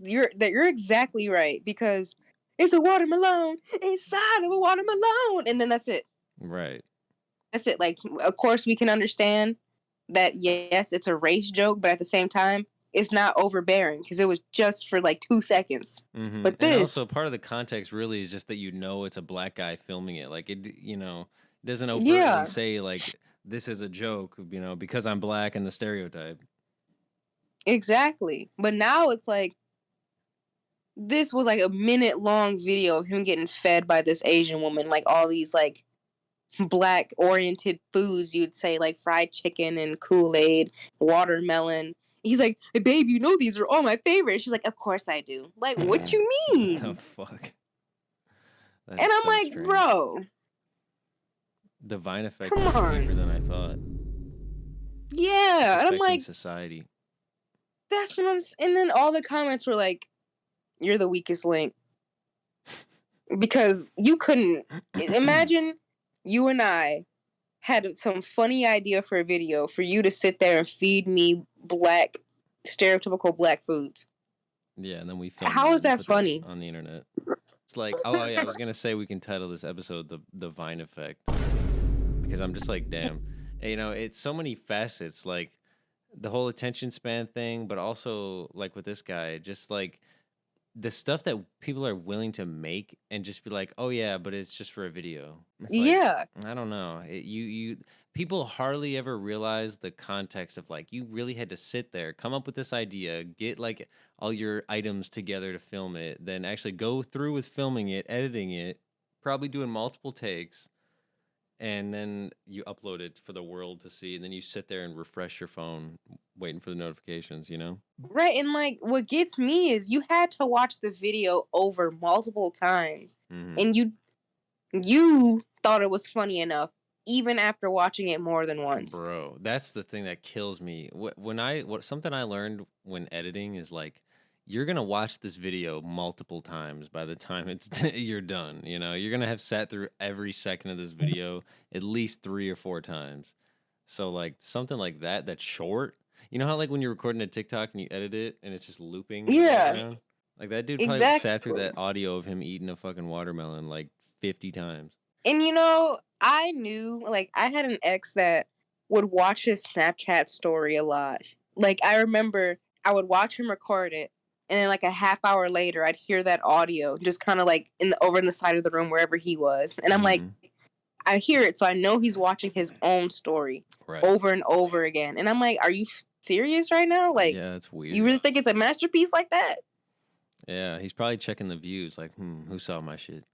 you're exactly right because it's a watermelon inside of a watermelon and then that's it. Right. That's it. Like of course we can understand that yes, it's a race joke, but at the same time, it's not overbearing because it was just for like 2 seconds. But And this, also, part of the context really is just that you know it's a black guy filming it. Like it doesn't overtly yeah, say like this is a joke, because I'm black and the stereotype. exactly. But now it's like this was like a minute long video of him getting fed by this Asian woman, like all these like black oriented foods you'd say like fried chicken and Kool-Aid, watermelon. He's like, hey, babe, you know these are all my favorites. She's like, of course I do. Like, what you What the mean? fuck? That And is I'm so like, strange. bro, The Vine effect come is deeper on. than I thought. It's Yeah. And I'm affecting like, society. that's what and then all the comments were like, you're the weakest link. Because you couldn't imagine you and I had some funny idea for a video for you to sit there and feed me black stereotypical black foods. Yeah, and then we film How that is and that put that funny? on the internet. It's like, oh yeah, I was gonna say we can title this episode the Vine effect because I'm just like, damn, it's so many facets, like the whole attention span thing, but also like with this guy, just like the stuff that people are willing to make and just be like, oh yeah, but it's just for a video. It's like Yeah. I don't know. people hardly ever realize the context of like you really had to sit there, come up with this idea, get like all your items together to film it, then actually go through with filming it, editing it, probably doing multiple takes, and then you upload it for the world to see, and then you sit there and refresh your phone waiting for the notifications, you know? Right, and, like, what gets me is you had to watch the video over multiple times, Mhm. and you thought it was funny enough even after watching it more than once. Bro, that's the thing that kills me. What something I learned when editing is like you're gonna watch this video multiple times by the time it's you're done. You know, you're gonna have sat through every second of this video at least 3 or 4 times. So like something like that that's short. You know how like when you're recording a TikTok and you edit it and it's just looping in the Yeah, background? Like that dude probably sat through exactly. that audio of him eating a fucking watermelon like 50 times. And, I knew like, I had an ex that would watch his Snapchat story a lot. Like, I remember I would watch him record it, and then, like, a half hour later, I'd hear that audio just kinda, like, over in the side of the room wherever he was, and I'm like, Mhm. I hear it, so I know he's watching his own story Right. over and over again, and I'm like, "Are you serious right now? Like, Yeah, it's you weird. really think it's a masterpiece like that?" Yeah, he's probably checking the views like, who saw my shit?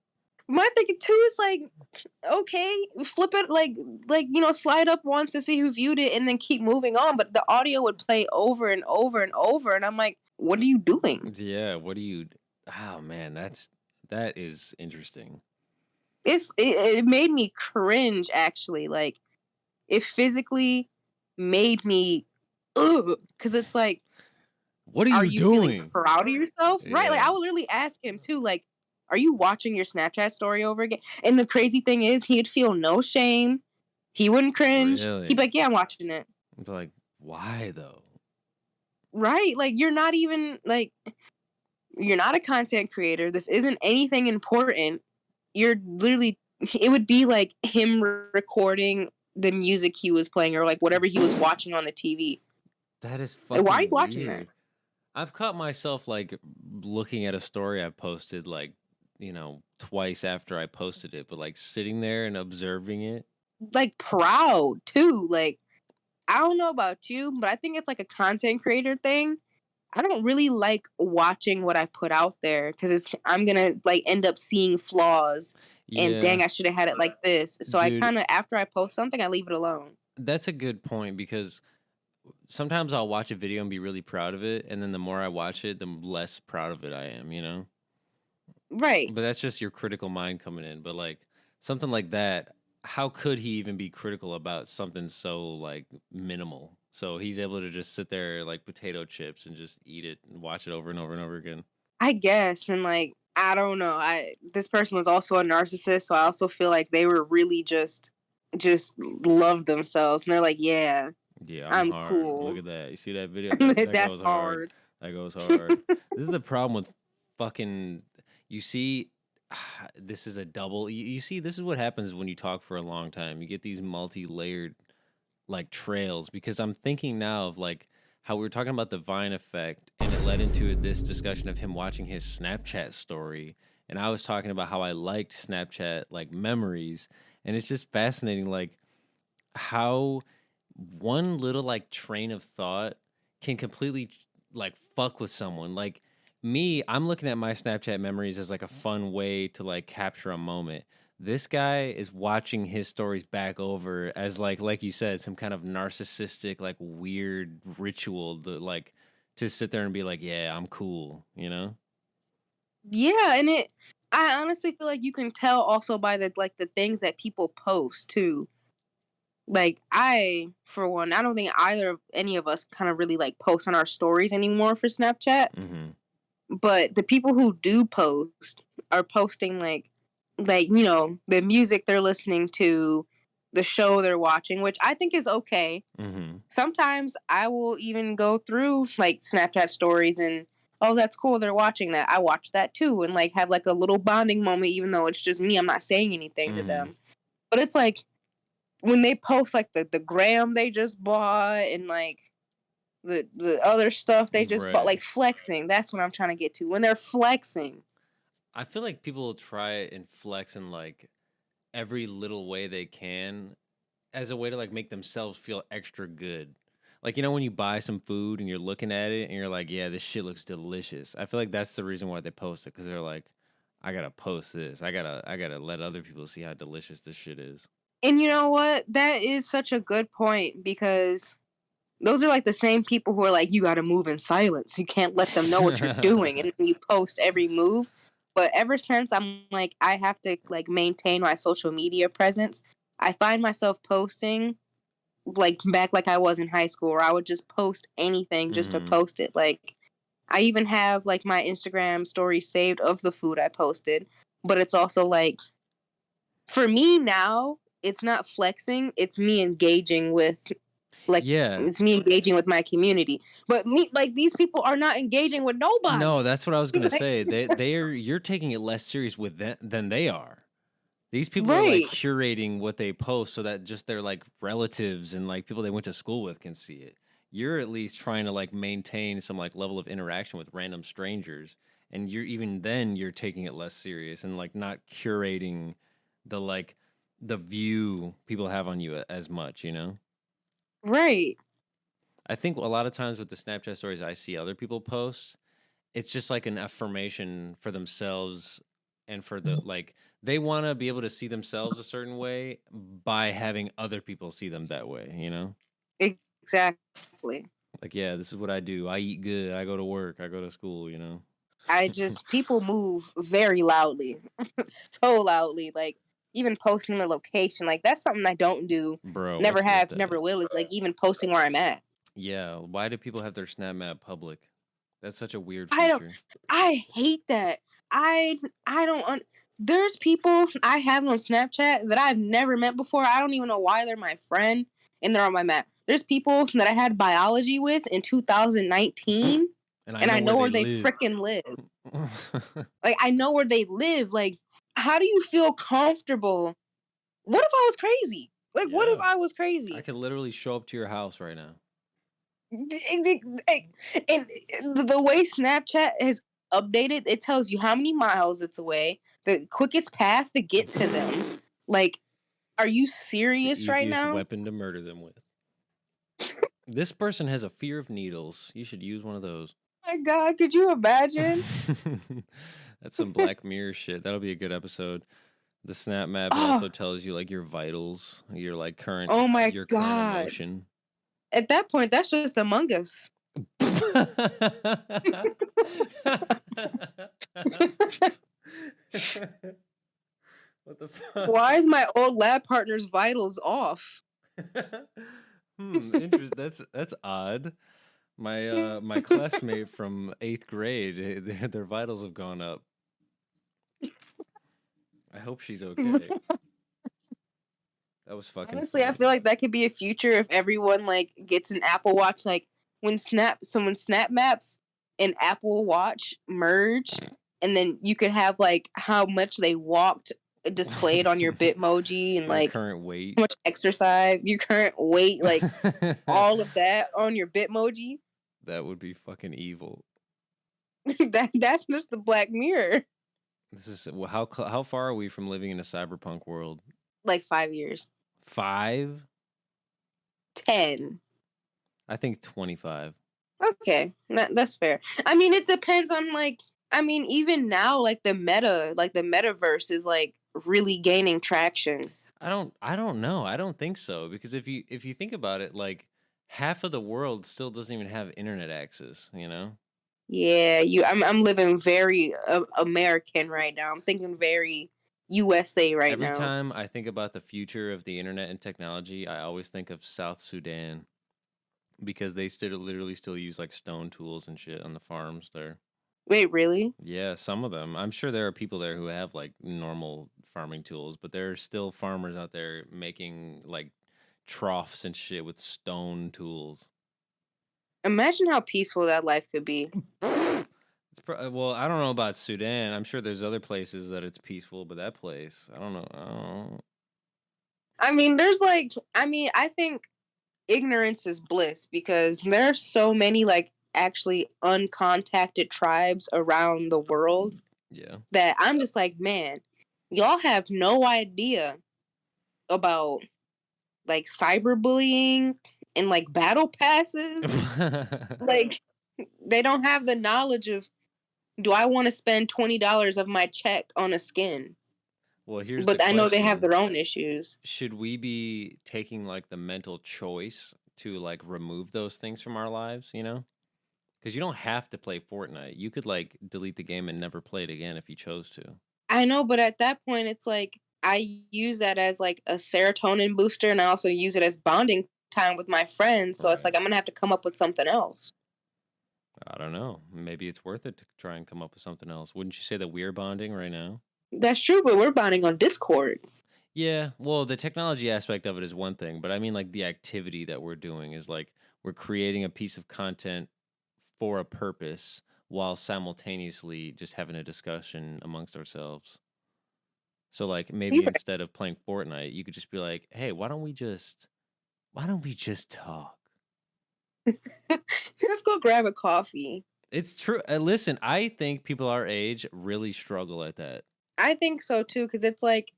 My thinking too is like, okay, flip it slide up once to see who viewed it and then keep moving on. But the audio would play over and over and over. And I'm like, what are you doing? Yeah, what do you oh man, that is interesting. It made me cringe actually. Like it physically made me ugh. Cause it's like, What are are you you feeling doing? proud of yourself? Right? Like Yeah, I would literally ask him too, like, are you watching your Snapchat story over again? And the crazy thing is he'd feel no shame. He wouldn't cringe. He'd be really? like, yeah, I'm watching it. It's like, why though? Right? Like you're not even like you're not a content creator. This isn't anything important. You're literally it would be like him recording the music he was playing or like whatever he was watching on the TV. That is Like, why are you fucking watching that? weird. I've caught myself like looking at a story I posted like, twice after I posted it, but like sitting there and observing it. Like proud too. Like I don't know about you, but I think it's like a content creator thing. I don't really like watching what I put out there because I'm gonna like end up seeing flaws and Yeah, dang, I should have had it like this. So I dude, kind of after I post something, I leave it alone. that's a good point because sometimes I'll watch a video and be really proud of it, and then the more I watch it, the less proud of it I am, you know? Right. But that's just your critical mind coming in. But like something like that, how could he even be critical about something so like minimal? So he's able to just sit there like potato chips and just eat it and watch it over and over and over again. I guess. And like, I don't know. This person was also a narcissist, so I also feel like they were really just love themselves. And they're like, yeah, Yeah, I'm I'm hard. Look cool. at that. You see that video? That That's goes hard. hard. That goes hard. This is the problem with fucking. You see, this is a double. You see, this is what happens when you talk for a long time. You get these multi-layered like trails because I'm thinking now of like how we were talking about the Vine effect and it led into this discussion of him watching his Snapchat story. And I was talking about how I liked Snapchat like memories. And it's just fascinating, like how one little like train of thought can completely like fuck with someone. Like me, I'm looking at my Snapchat memories as like a fun way to like capture a moment. This guy is watching his stories back over as like you said, some kind of narcissistic, like weird ritual to like to sit there and be like, yeah, I'm cool, you know? Yeah, and I honestly feel like you can tell also by the things that people post too. Like for one, I don't think either of any of us kind of really like post on our stories anymore for Snapchat. Hmm. But the people who do post are posting like the music they're listening to, the show they're watching, which I think is okay. Hmm. Sometimes I will even go through like Snapchat stories and oh that's cool they're watching that. I watch that too and like have like a little bonding moment even though it's just me. I'm not saying anything to Hmm. them. But it's like when they post like the gram they just bought and like the other stuff they just bought Right. like flexing. That's what I'm trying to get to. When they're flexing. I feel like people try and flex in like every little way they can as a way to like make themselves feel extra good. Like, you know, when you buy some food and you're looking at it and you're like, yeah, this shit looks delicious. I feel like that's the reason why they post it, because they're like, I gotta post this. I gotta let other people see how delicious this shit is. And you know what? That is such a good point because those are like the same people who are like, you got to move in silence. You can't let them know what you're doing, and then you post every move. But ever since I'm like, I have to like maintain my social media presence. I find myself posting like back like I was in high school, where I would just post anything just to Hmm. post it. Like I even have like my Instagram story saved of the food I posted, but it's also like for me now, it's not flexing, it's me engaging with like Yeah. it's me engaging with my community. But me like these people are not engaging with No, nobody. that's what I was gonna Like, say. They are you're taking it less serious with them than they are. These people are like right. curating what they post so that just their like relatives and like people they went to school with can see it. You're at least trying to like maintain some like level of interaction with random strangers, and you're even then you're taking it less serious and like not curating the like the view people have on you as much, you know? Right. I think a lot of times with the Snapchat stories I see other people post, it's just like an affirmation for themselves and for the like they want to be able to see themselves a certain way by having other people see them that way, you know? Exactly. Like, yeah, this is what I do. I eat good. I go to work. I go to school, you know? I just people move very loudly. So loudly. Like even posting the location. Like that's something I don't do. Bro, Never what's with have, that? never will. Is like even posting where I'm at. Yeah, why do people have their Snap Map public? That's such a weird I don't. feature. I hate that. I I don't. There's people I have on Snapchat that I've never met before. I don't even know why they're my friend, and they're on my map. There's people that I had biology with in 2019, And I and I know where know they where they live. freaking live. Like I know where they live. Like, how do you feel comfortable? What if I was crazy? Like, what if Yeah, I was I crazy? could literally show up to your house right now. And the way Snapchat has updated, it tells you how many miles it's away, the quickest path to get to them. Like, are you The serious right easiest now? weapon to murder them with. This person has a fear of needles. You should use one of those. My God, could you imagine? That's some Black Mirror shit. That'll be a good episode. The Snap Map, it Oh, also tells you like your vitals, your like oh my your current God. emotion. At that point, that's just Among Us. What the fuck? Why is my old lab partner's vitals off? Interest. That's odd. My classmate from 8th grade, their vitals have gone up. I hope she's okay. That was fucking Honestly, I funny. feel like that could be a future if everyone like gets an Apple Watch. Like when Snap Maps and Apple Watch merge, and then you could have like how much they walked displayed on your Bitmoji and Your like current weight. how much exercise, your current weight, like all of that on your Bitmoji. That would be fucking evil. That's just the Black Mirror. This is how far are we from living in a cyberpunk world? Like 5 years, 5? 10. I think 25. Okay, that's fair. I mean, it depends on like. I mean, even now, like the metaverse is like really gaining traction. I don't know. I don't think so because if you think about it, like half of the world still doesn't even have internet access, you know? Yeah, I'm living very American right now. I'm thinking very USA right Every now. time I think about the future of the internet and technology, I always think of South Sudan because they still literally still use like stone tools and shit on the farms there. Wait, really? Yeah, some of them. I'm sure there are people there who have like normal farming tools, but there are still farmers out there making like troughs and shit with stone tools. Imagine how peaceful that life could be. Well, I don't know about Sudan. I'm sure there's other places that it's peaceful, but that place, I don't know. I don't know. I mean, I think ignorance is bliss because there are so many like actually uncontacted tribes around the world Yeah. that I'm just like, man, y'all have no idea about like cyberbullying and like battle passes. Like they don't have the knowledge of, do I want to spend $20 of my check on a skin? Well, here's the But I know they have question. their own issues. Should we be taking like the mental choice to like remove those things from our lives, you know? Because you don't have to play Fortnite. You could like delete the game and never play it again if you chose to. I know, but at that point, it's like I use that as like a serotonin booster, and I also use it as bonding time with my friends. So it's Right. like I'm gonna have to come up with something else. I don't know. Maybe it's worth it to try and come up with something else. Wouldn't you say that we're bonding right now? That's true, but we're bonding on Discord. Yeah, well, the technology aspect of it is one thing, but I mean, like, the activity that we're doing is like we're creating a piece of content for a purpose while simultaneously just having a discussion amongst ourselves. So, like, You're maybe instead of playing Fortnite, you could just be like, "Hey, why don't we just talk?" right. Let's go grab a coffee. It's true. Listen, I think people our age really struggle at that. I think so too, because it's like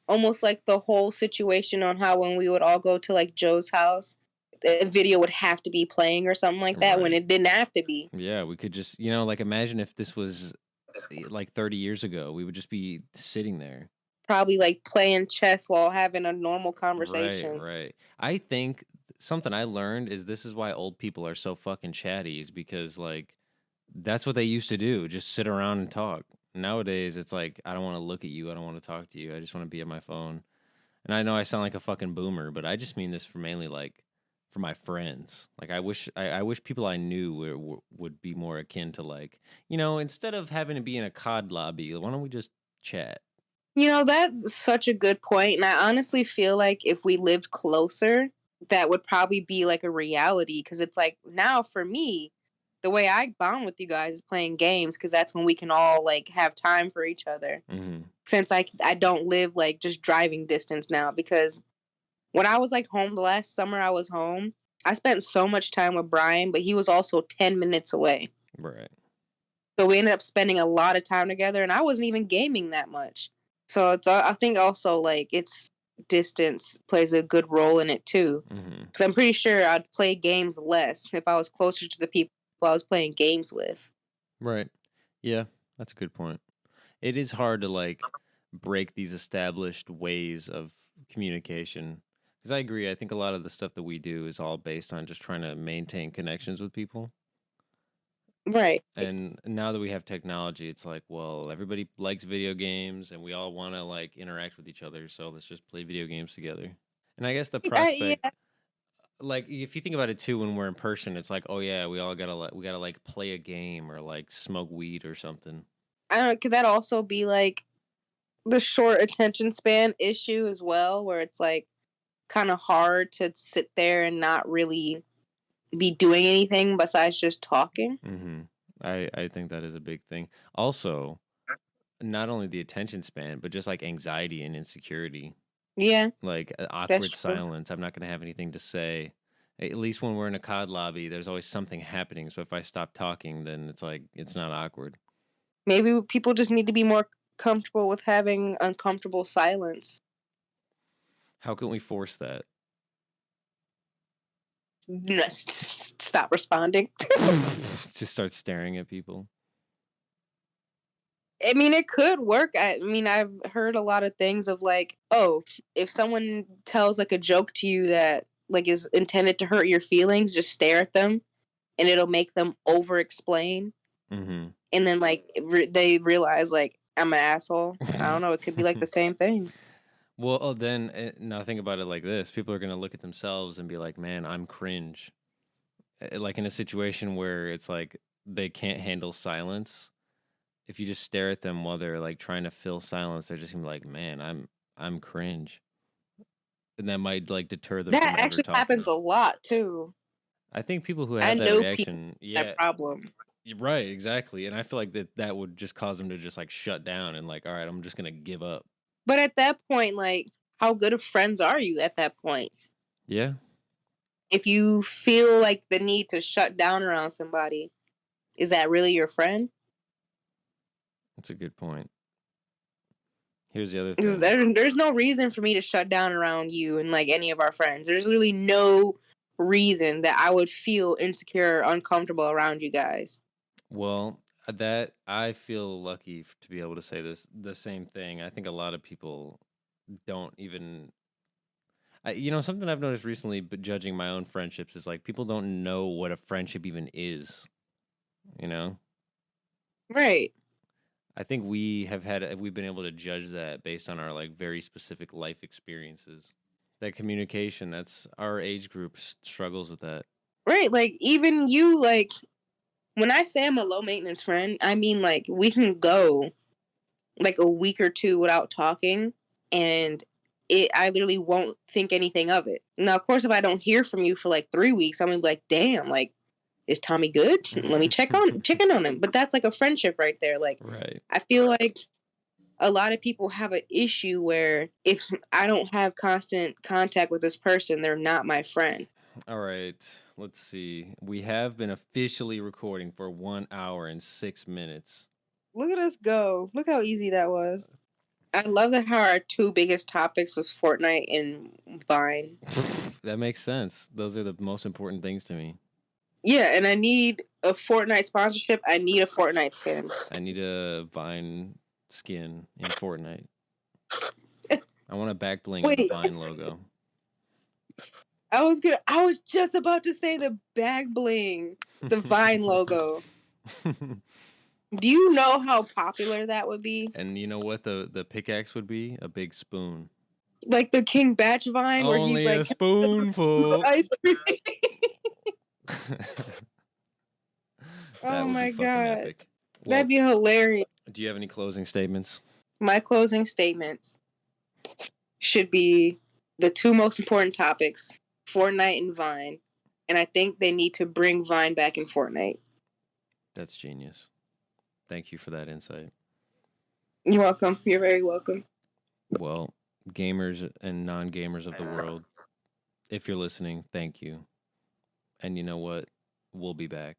almost like the whole situation on how when we would all go to like Joe's house, the video would have to be playing or something like that when Right. it didn't have to be. Yeah, we could just, like, imagine if this was like 30 years ago, we would just be sitting there. Probably like playing chess while having a normal Right, conversation. right. I think something I learned is this is why old people are so fucking chatty is because like that's what they used to do, just sit around and talk. Nowadays it's like I don't want to look at you, I don't want to talk to you. I just want to be at my phone. And I know I sound like a fucking boomer, but I just mean this for mainly like for my friends. Like I wish people I knew would be more akin to like, instead of having to be in a COD lobby, why don't we just chat? That's such a good point, and I honestly feel like if we lived closer, that would probably be like a reality. Because it's like now for me, the way I bond with you guys is playing games because that's when we can all like have time for each other. Mhm. Since I don't live like just driving distance now, because when I was like home the last summer I was home, I spent so much time with Brian, but he was also 10 minutes away. Right. So we ended up spending a lot of time together, and I wasn't even gaming that much. So it's I think also like it's distance plays a good role in it too. Mhm. Because I'm pretty sure I'd play games less if I was closer to the people I was playing games with. Right. Yeah, that's a good point. It is hard to like break these established ways of communication. Because I agree, I think a lot of the stuff that we do is all based on just trying to maintain connections with people. Right. And now that we have technology, it's like, well, everybody likes video games and we all want to like interact with each other. So let's just play video games together. And I guess the prospect, Yeah. like, if you think about it too, when we're in person, it's like, oh yeah, we gotta like play a game or like smoke weed or something. I don't know. Could that also be like the short attention span issue as well, where it's like kind of hard to sit there and not really be doing anything besides just talking? Hmm. I think that is a big thing. Also, not only the attention span, but just like anxiety and insecurity, Yeah, like that's awkward true. silence. I'm not gonna have anything to say. At least when we're in a COD lobby, there's always something happening. So if I stop talking, then it's like it's not awkward. Maybe people just need to be more comfortable with having uncomfortable silence. How can we force that? Stop responding. Just start staring at people. I mean, it could work. I mean, I've heard a lot of things of like, oh, if someone tells like a joke to you that like is intended to hurt your feelings, just stare at them and it'll make them over explain. Hmm. And then like they realize like I'm an asshole. I don't know. It could be like the same thing. Well, then now think about it like this: people are gonna look at themselves and be like, "Man, I'm cringe." Like in a situation where it's like they can't handle silence. If you just stare at them while they're like trying to fill silence, they're just gonna be like, "Man, I'm cringe," and that might like deter them That from ever actually happens talking. a lot too. I think people who I have that know people reaction, with that yeah, problem. right, exactly, and I feel like that would just cause them to just like shut down and like, all right, I'm just gonna give up. But at that point, like, how good of friends are you at that point? Yeah, If you feel like the need to shut down around somebody, is that really your friend? that's a good point. Here's the other 'Cause thing. there's no reason for me to shut down around you and, like, any of our friends. There's really no reason that I would feel insecure or uncomfortable around you guys. Well, that I feel lucky to be able to say the same thing. I think a lot of people don't even something I've noticed recently, but judging my own friendships is like people don't know what a friendship even is, you know? Right. I think we've been able to judge that based on our like very specific life experiences. That communication, that's our age group struggles with that. Right, like, even you, like, when I say I'm a low maintenance friend, I mean, like, we can go, like, a week or 2 without talking, and I literally won't think anything of it. Now, of course, if I don't hear from you for, like, 3 weeks, I'm gonna be like, "Damn, like, is Tommy good? Let me check in on him." But that's, like, a friendship right there, like, Right. I feel like a lot of people have an issue where if I don't have constant contact with this person, they're not my friend. All right. Let's see. We have been officially recording for 1 hour and 6 minutes. Look at us go. Look how easy that was. I love that how our 2 biggest topics was Fortnite and Vine. That makes sense. Those are the most important things to me. Yeah, and I need a Fortnite sponsorship. I need a Fortnite skin. I need a Vine skin in Fortnite. I want a back bling of the Wait, Vine logo. I was just about to say the bag bling, the Vine logo. Do you know how popular that would be? And you know what the pickaxe would be? A big spoon. Like the King Batch Vine where he's Only a like spoonful. ice cream. That Oh would be my fucking god. epic. That'd Well, be hilarious. do you have any closing statements? My closing statements should be the 2 most important topics, Fortnite and Vine. And I think they need to bring Vine back in Fortnite. That's genius. Thank you for that insight. You're welcome. You're very welcome. Well, gamers and non-gamers of the world, if you're listening, thank you. And you know what? We'll be back.